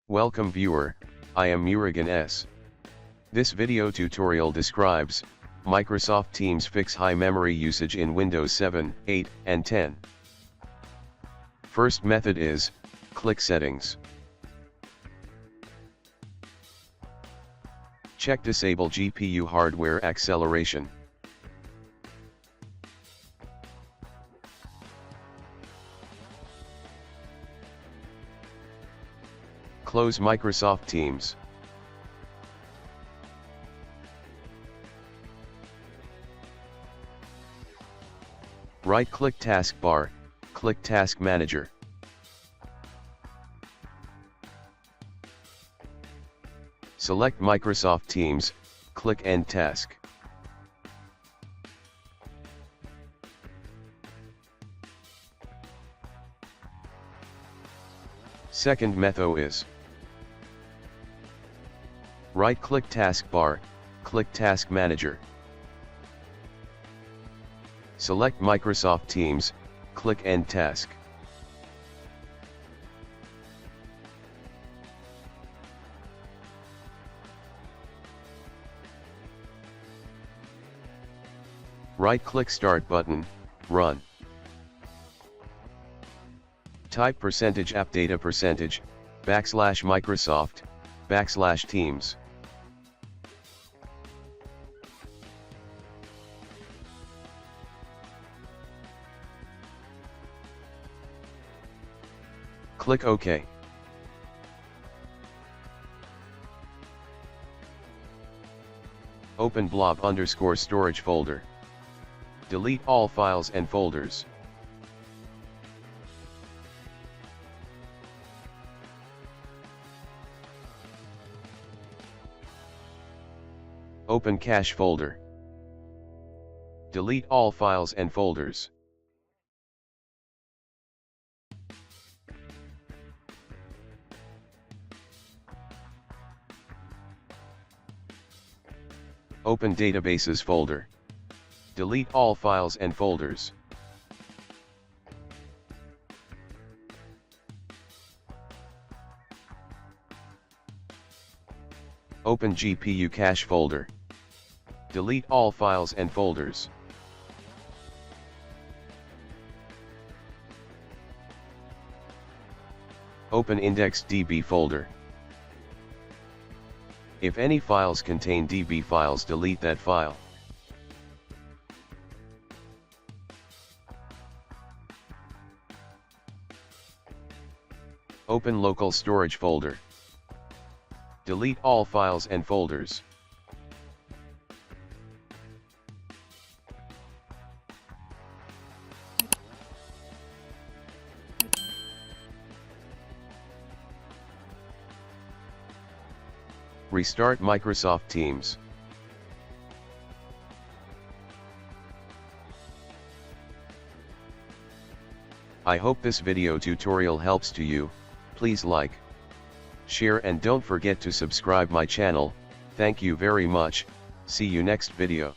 Welcome viewer, I am Murugan S. This video tutorial describes Microsoft Teams fix high memory usage in Windows 7, 8, and 10. First method is, click Settings. Check Disable GPU Hardware Acceleration. Close Microsoft Teams. Right-click Taskbar, click Task Manager. Select Microsoft Teams, click End Task. Second method is right-click Taskbar, click Task Manager. Select Microsoft Teams, click End Task. Right-click Start button, Run. Type %appdata %Microsoft, \Teams. Click OK. Open blob_storage folder. Delete all files and folders. Open cache folder. Delete all files and folders. Open databases folder. Delete all files and folders. Open GPU cache folder. Delete all files and folders. Open IndexedDB folder. If any files contain DB files, delete that file. Open local storage folder. Delete all files and folders. Restart Microsoft Teams. I hope this video tutorial helps to you. Please like, share and don't forget to subscribe my channel. Thank you very much. See you next video.